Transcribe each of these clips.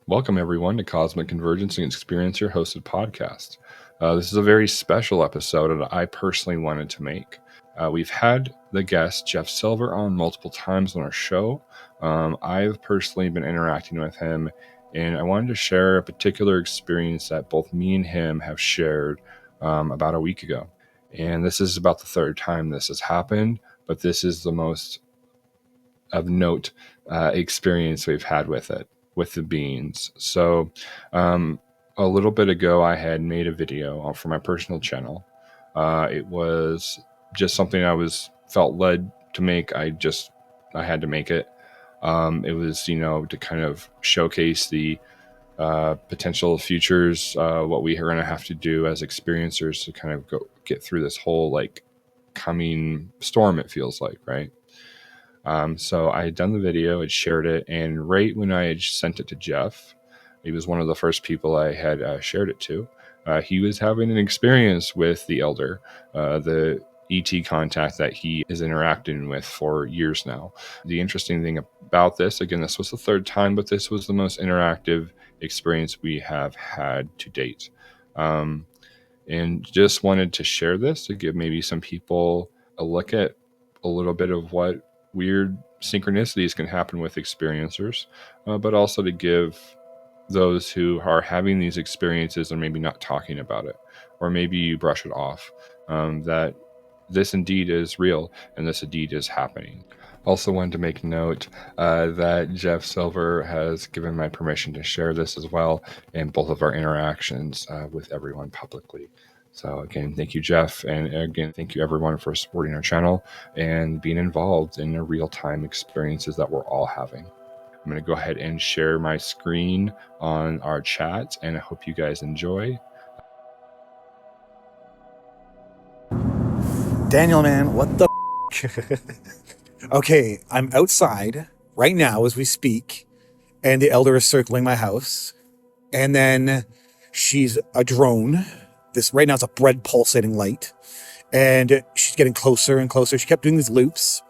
Welcome, everyone, to Cosmic Convergence and Experience, your hosted podcast. This is a very special episode that I personally wanted to make. We've had the guest, Jeff Selver, on multiple times on our show. I've personally been interacting with him, and I wanted to share a particular experience that both me and him have shared about a week ago. And this is about the third time this has happened, but this is the most of note experience we've had with the beings. So a little bit ago, I had made a video for my personal channel. It was just something I felt led to make. I had to make it. It was, to kind of showcase the potential futures, what we are going to have to do as experiencers to kind of get through this whole coming storm, it feels like, right? So I had done the video, I'd shared it, and right when I had sent it to Jeff, he was one of the first people I had shared it to. He was having an experience with the Eldar, the ET contact that he is interacting with for years now. The interesting thing about this, again, this was the third time, but this was the most interactive experience we have had to date. And just wanted to share this to give maybe some people a look at a little bit of what weird synchronicities can happen with experiencers, but also to give those who are having these experiences and maybe not talking about it, or maybe you brush it off, that this indeed is real and this indeed is happening. Also wanted to make note that Jeff Selver has given my permission to share this as well in both of our interactions with everyone publicly. So again, thank you, Jeff. And again, thank you everyone for supporting our channel and being involved in the real-time experiences that we're all having. I'm going to go ahead and share my screen on our chat, and I hope you guys enjoy. Daniel, man, what the Okay, I'm outside right now as we speak, and the Eldar is circling my house. And then she's a drone. This right now it's a red pulsating light. And she's getting closer and closer. She kept doing these loops.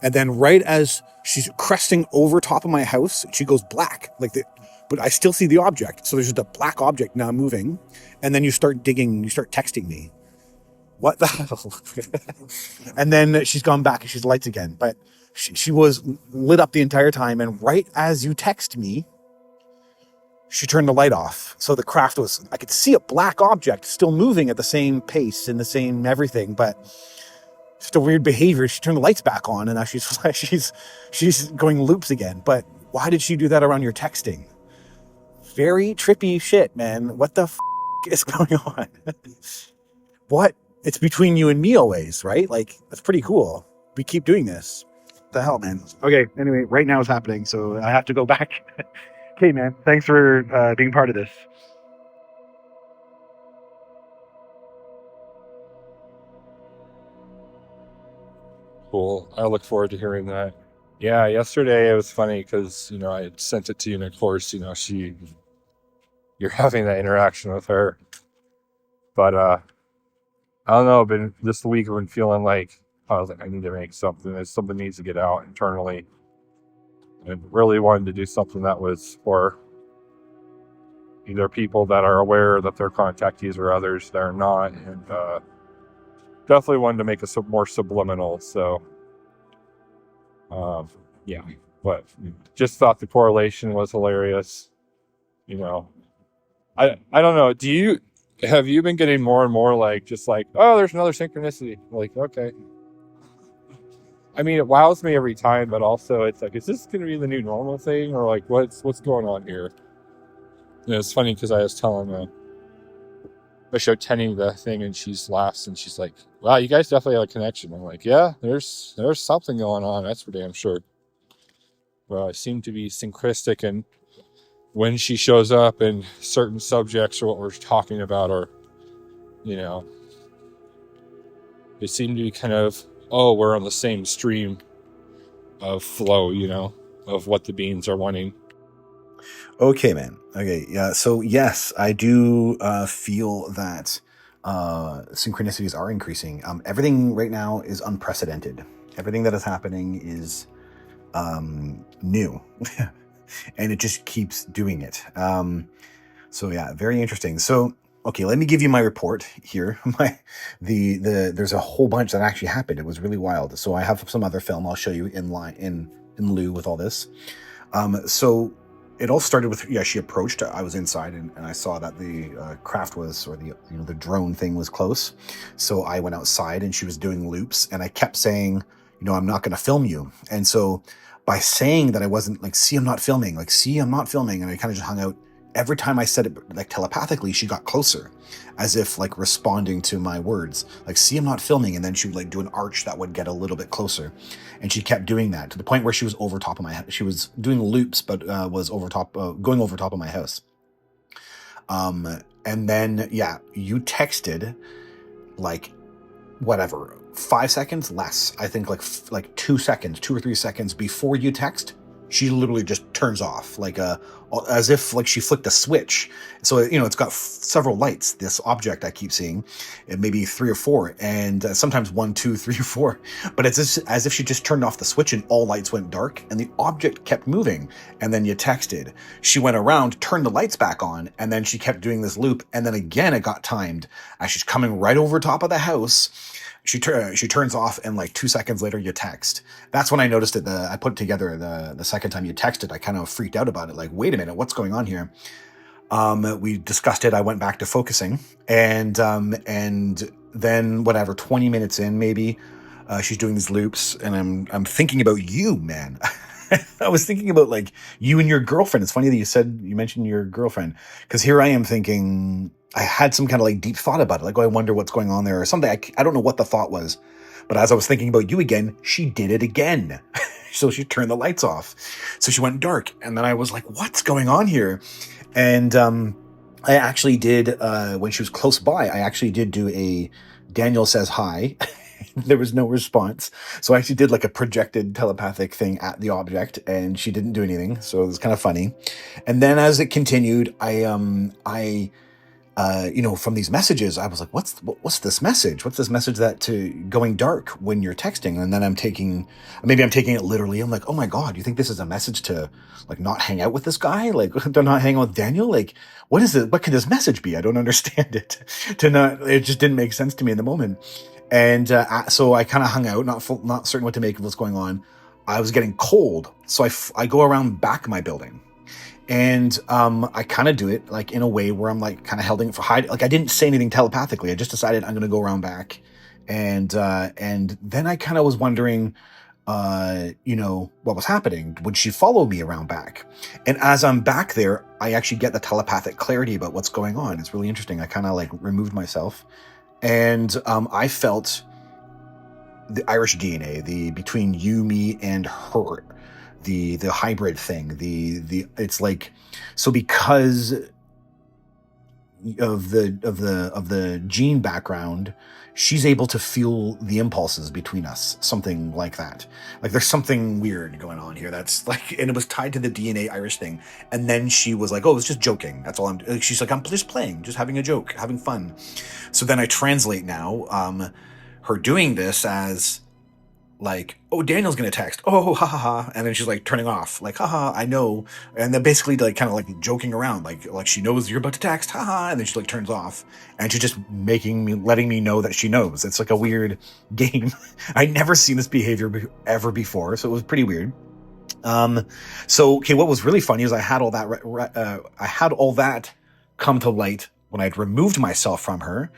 And then right as she's cresting over top of my house, she goes black. But I still see the object. So there's just a black object now moving. And then you start digging, you start texting me. What the hell? And then she's gone back and she's lights again. But she was lit up the entire time. And right as you text me, she turned the light off. So the craft I could see a black object still moving at the same pace and the same everything, but just a weird behavior. She turned the lights back on and now she's going loops again. But why did she do that around your texting? Very trippy shit, man. What the is going on? What? It's between you and me always, right? That's pretty cool. We keep doing this. What the hell, man? Okay, anyway, right now it's happening, so I have to go back. Okay, man. Thanks for being part of this. Cool. I look forward to hearing that. Yeah, yesterday it was funny because, I had sent it to you, and of course, you're having that interaction with her. But I don't know, but this week I've been feeling like I need to make something. Something needs to get out internally. And really wanted to do something that was for either people that are aware that they're contactees or others that are not. And definitely wanted to make it more subliminal. So, yeah. But just thought the correlation was hilarious. I don't know. Have you been getting more and more oh, there's another synchronicity? Okay. I mean, it wows me every time, but also it's is this going to be the new normal thing, or what's going on here? It's funny because I was telling I showed Tenny the thing, and she laughs and she's like, "Wow, you guys definitely have a connection." I'm like, "Yeah, there's something going on. That's for damn sure." Well, I seem to be synchristic, and when she shows up and certain subjects or what we're talking about, or they seem to be kind of, we're on the same stream of flow, of what the beings are wanting. Okay, man. Okay, yeah. So yes, I do feel that synchronicities are increasing. Everything right now is unprecedented. Everything that is happening is new. and it just keeps doing it. So yeah, very interesting. So okay, let me give you my report here. There's a whole bunch that actually happened. It was really wild. So I have some other film I'll show you in lieu with all this. So it all started with, she approached. I was inside and I saw that the craft was, or the drone thing was close. So I went outside and she was doing loops, and I kept saying, I'm not going to film you. And so by saying that I wasn't, like, see, I'm not filming, like, see, I'm not filming. And I kind of just hung out. Every time I said it, like, telepathically, she got closer, as if like responding to my words, like, see, I'm not filming. And then she would like do an arch that would get a little bit closer. And she kept doing that to the point where she was over top of my, she was doing loops, but was over top, going over top of my house. And then, you texted like whatever, 5 seconds less, I think, like 2 seconds, 2 or 3 seconds before you text, she literally just turns off, like as if like she flicked a switch. So it's got several lights, this object I keep seeing, and maybe 3 or 4, and sometimes 1, 2, 3 or 4, but it's as if she just turned off the switch and all lights went dark and the object kept moving. And then you texted, she went around, turned the lights back on, and then she kept doing this loop, and then again it got timed as she's coming right over top of the house. She turns off, and like 2 seconds later you text. That's when I noticed it. I put it together the second time you texted. I kind of freaked out about it. Like, wait a minute, what's going on here? We discussed it. I went back to focusing, and then whatever, 20 minutes in maybe, she's doing these loops, and I'm thinking about you, man. I was thinking about like you and your girlfriend. It's funny that you mentioned your girlfriend, because here I am thinking, I had some kind of like deep thought about it. Like, oh, I wonder what's going on there or something. I don't know what the thought was, but as I was thinking about you again, she did it again. So she turned the lights off. So she went dark. And then I was like, what's going on here? And I actually did, when she was close by, I actually did do a Daniel says hi. There was no response. So I actually did like a projected telepathic thing at the object, and she didn't do anything. So it was kind of funny. And then as it continued, from these messages, I was like, what's this message? What's this message that to going dark when you're texting? And then I'm taking it literally. I'm like, oh my God, you think this is a message to like not hang out with this guy? Like, to not hang out with Daniel? Like, what is it? What could this message be? I don't understand it. It just didn't make sense to me in the moment. And so I kind of hung out, not certain what to make of what's going on. I was getting cold. So I go around back of my building. And I kind of do it like in a way where I'm like kind of holding it for hide. Like, I didn't say anything telepathically. I just decided I'm going to go around back. And then I kind of was wondering, what was happening. Would she follow me around back? And as I'm back there, I actually get the telepathic clarity about what's going on. It's really interesting. I kind of like removed myself, and I felt the Irish DNA, between you, me, and her. The hybrid thing, it's like, so because of the gene background, she's able to feel the impulses between us, something like that. Like, there's something weird going on here that's like, and it was tied to the DNA Irish thing. And then she was like, oh, it's just joking, that's all she's like, I'm just playing, just having a joke, having fun. So then I translate now her doing this as like, oh, Daniel's gonna text, oh, ha ha ha, and then she's like turning off, like, haha, I know, and then basically like kind of like joking around, like she knows you're about to text, haha, and then she like turns off, and she's just letting me know that she knows. It's like a weird game. I'd never seen this behavior ever before, so it was pretty weird. So okay, what was really funny is I had all that come to light when I'd removed myself from her,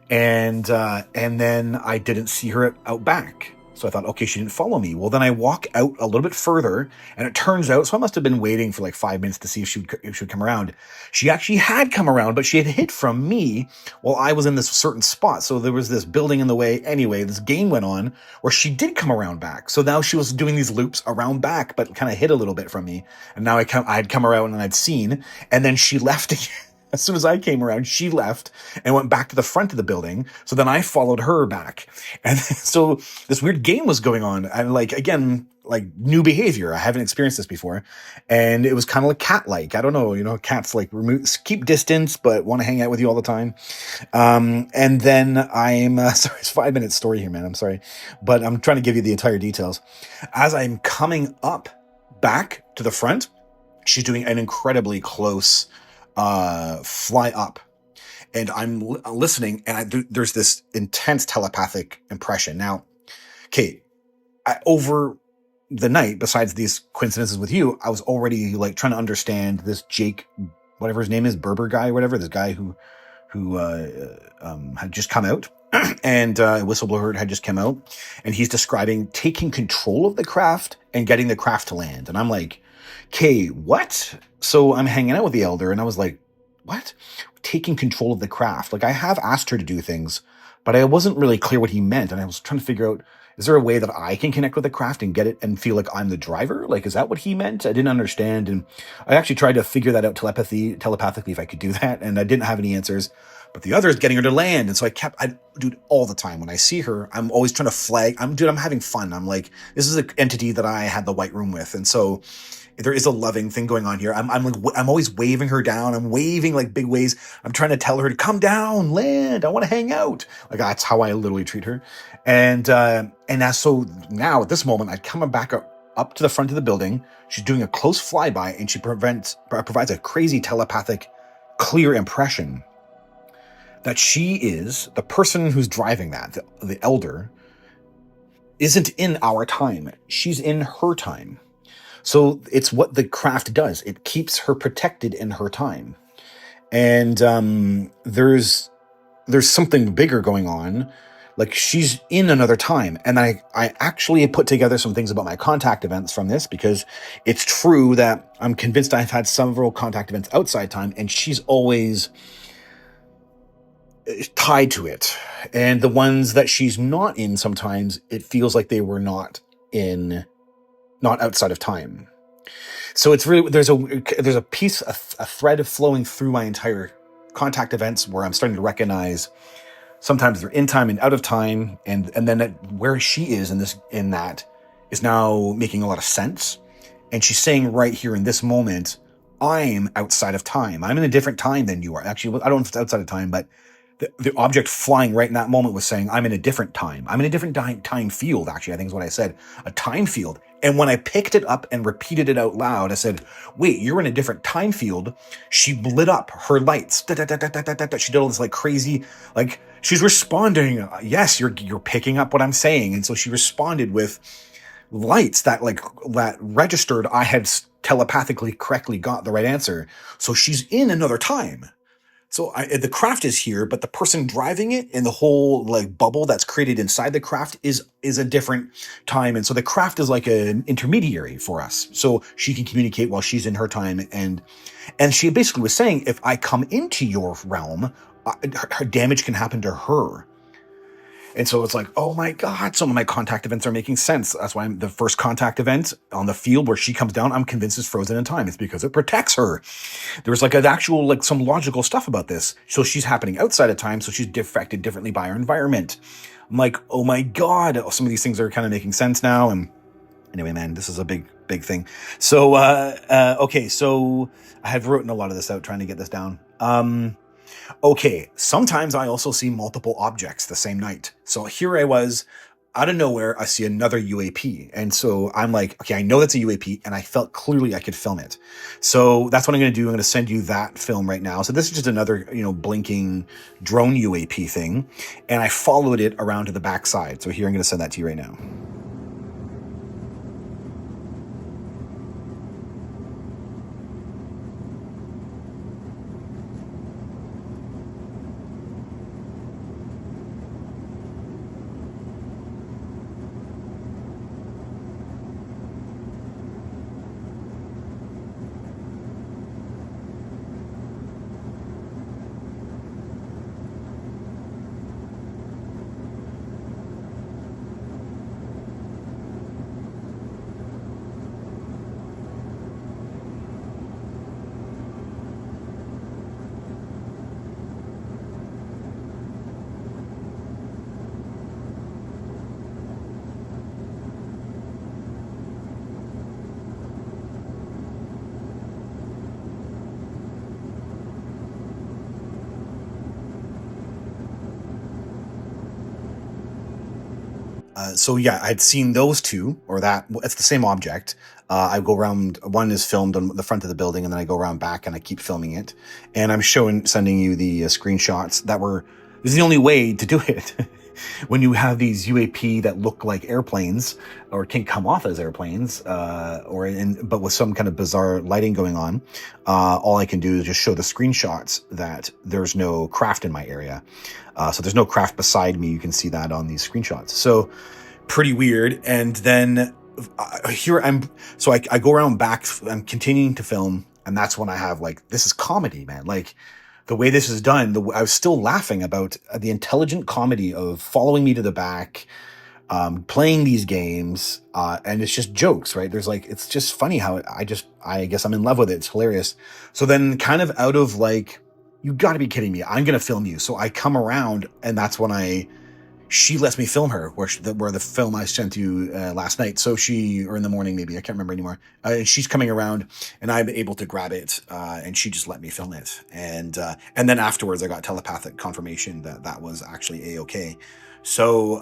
and then I didn't see her out back. So I thought, okay, she didn't follow me. Well, then I walk out a little bit further, and it turns out, so I must have been waiting for like 5 minutes to see if she would come around. She actually had come around, but she had hid from me while I was in this certain spot. So there was this building in the way. Anyway, this game went on where she did come around back. So now she was doing these loops around back, but kind of hid a little bit from me. And now I had come around and I'd seen, and then she left again. As soon as I came around, she left and went back to the front of the building. So then I followed her back. And so this weird game was going on. And like, again, like new behavior. I haven't experienced this before. And it was kind of like cat-like. I don't know, cats like keep distance, but want to hang out with you all the time. And then I'm, sorry, it's a 5-minute story here, man. I'm sorry. But I'm trying to give you the entire details. As I'm coming up back to the front, she's doing an incredibly close fly up. And I'm listening, and there's this intense telepathic impression. Now, Kate, over the night, besides these coincidences with you, I was already like trying to understand this Jake, whatever his name is, Berber guy, or whatever, this guy who had just come out, and whistleblower had just come out, and he's describing taking control of the craft and getting the craft to land. And I'm like, okay, what? So I'm hanging out with the Elder, and I was like, what? Taking control of the craft. Like, I have asked her to do things, but I wasn't really clear what he meant, and I was trying to figure out, is there a way that I can connect with the craft and get it and feel like I'm the driver? Like, is that what he meant? I didn't understand. And I actually tried to figure that out telepathically, if I could do that. And I didn't have any answers, but the other is getting her to land. And so dude, all the time when I see her, I'm always trying to flag. I'm having fun. I'm like, this is an entity that I had the white room with. And so there is a loving thing going on here. I'm always waving her down. I'm waving like big waves. I'm trying to tell her to come down, land. I want to hang out. Like, that's how I literally treat her. And so now at this moment, I come back up to the front of the building. She's doing a close flyby, and she provides a crazy telepathic, clear impression that she is the person who's driving that, the Elder, isn't in our time. She's in her time. So it's what the craft does. It keeps her protected in her time. And there's something bigger going on. Like, she's in another time. And I actually put together some things about my contact events from this, because it's true that I'm convinced I've had several contact events outside time, and she's always tied to it. And the ones that she's not in, sometimes it feels like they were not outside of time. So it's really, there's a piece, a thread flowing through my entire contact events where I'm starting to recognize sometimes they're in time and out of time, and then where she is in that is now making a lot of sense. And she's saying right here in this moment, I'm outside of time. I'm in a different time than you are. Actually, I don't know if it's outside of time, but the object flying right in that moment was saying, I'm in a different time. I'm in a different time field, actually, I think is what I said. A time field. And when I picked it up and repeated it out loud, I said, wait, you're in a different time field. She lit up her lights. She did all this like crazy, like she's responding. Yes, you're picking up what I'm saying. And so she responded with lights that registered I had telepathically correctly got the right answer. So she's in another time. So the craft is here, but the person driving it and the whole like bubble that's created inside the craft is a different time. And so the craft is like an intermediary for us. So she can communicate while she's in her time. And she basically was saying, if I come into your realm, her damage can happen to her. And so it's like, oh my God, some of my contact events are making sense. That's why the first contact event on the field where she comes down, I'm convinced is frozen in time. It's because it protects her. There's like an actual, like some logical stuff about this. So she's happening outside of time. So she's affected differently by her environment. I'm like, oh my God, some of these things are kind of making sense now. And anyway, man, this is a big thing. So, okay. So I have written a lot of this out, trying to get this down. Okay, sometimes I also see multiple objects the same night. So here I was, out of nowhere, I see another UAP. And so I'm like, okay, I know that's a UAP, and I felt clearly I could film it. So that's what I'm going to do. I'm going to send you that film right now. So this is just another, blinking drone UAP thing. And I followed it around to the backside. So here, I'm going to send that to you right now. So yeah, I'd seen those two, or that, it's the same object. I go around, one is filmed on the front of the building, and then I go around back and I keep filming it. And I'm sending you the screenshots this is the only way to do it. When you have these UAP that look like airplanes or can come off as airplanes, but with some kind of bizarre lighting going on, all I can do is just show the screenshots that there's no craft in my area. So there's no craft beside me. You can see that on these screenshots. So pretty weird. And then I go around back, I'm continuing to film, and that's when I have like, this is comedy, man. Like, the way this is done, I was still laughing about the intelligent comedy of following me to the back, playing these games, and it's just jokes, right? It's just funny how I guess I'm in love with it. It's hilarious. So then kind of out of like, you gotta be kidding me, I'm gonna film you. So I come around, and that's when she lets me film her, where the film I sent you last night. So or in the morning, maybe, I can't remember anymore. She's coming around, and I'm able to grab it, and she just let me film it. And then afterwards, I got telepathic confirmation that was actually A-okay. So,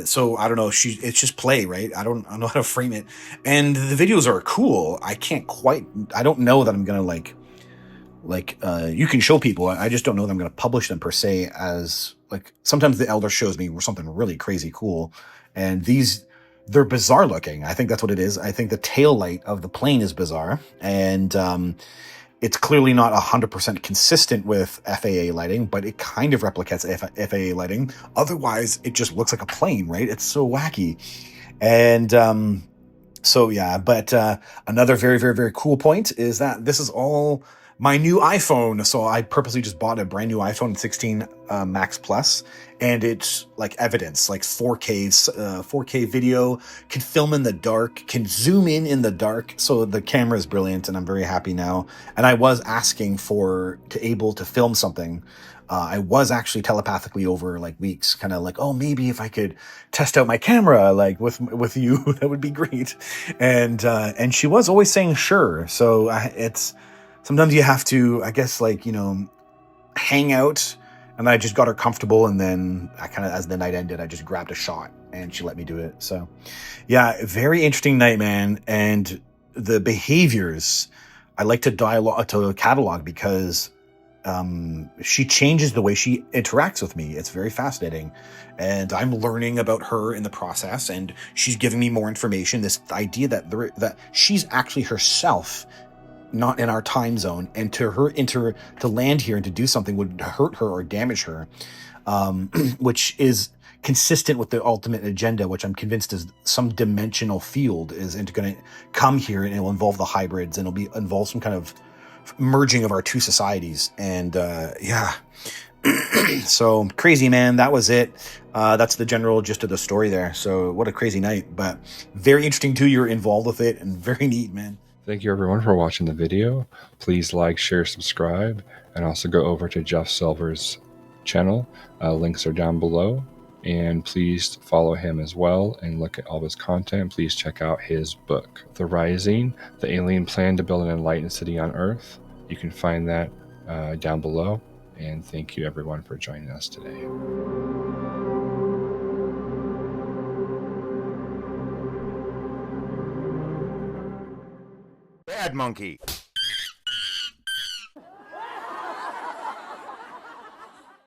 so I don't know. It's just play, right? I don't know how to frame it. And the videos are cool. I don't know that I'm gonna you can show people. I just don't know that I'm going to publish them per se, as like, sometimes the Eldar shows me something really crazy cool, and they're bizarre looking. I think that's what it is. I think the tail light of the plane is bizarre, and it's clearly not 100% consistent with FAA lighting, but it kind of replicates FAA lighting. Otherwise, it just looks like a plane, right? It's so wacky. And so yeah, but another very, very, very cool point is that this is all my new iPhone. So I purposely just bought a brand new iPhone 16 Max Plus, and it's like evidence, like 4K video, can film in the dark, can zoom in the dark. So the camera is brilliant, and I'm very happy now. And I was asking able to film something. I was actually telepathically over like weeks, kind of like, oh, maybe if I could test out my camera, like with you, that would be great. And she was always saying sure. So sometimes you have to, I guess, like, hang out. And I just got her comfortable, and then I kind of, as the night ended, I just grabbed a shot, and she let me do it. So yeah, very interesting night, man. And the behaviors I like to catalog, because she changes the way she interacts with me. It's very fascinating, and I'm learning about her in the process, and she's giving me more information. This idea that she's actually herself not in our time zone, and to land here and to do something would hurt her or damage her, which is consistent with the ultimate agenda, which I'm convinced is some dimensional field is going to come here, and it will involve the hybrids, and it'll involve some kind of merging of our two societies. And yeah, so crazy, man. That was it. That's the general gist of the story there. So what a crazy night, but very interesting too. You're involved with it, and very neat, man. Thank you, everyone, for watching the video. Please like, share, subscribe, and also go over to Jeff Selver's channel. Links are down below. And please follow him as well and look at all his content. Please check out his book, The Rising, The Alien Plan to Build an Enlightened City on Earth. You can find that down below. And thank you, everyone, for joining us today. Bad monkey.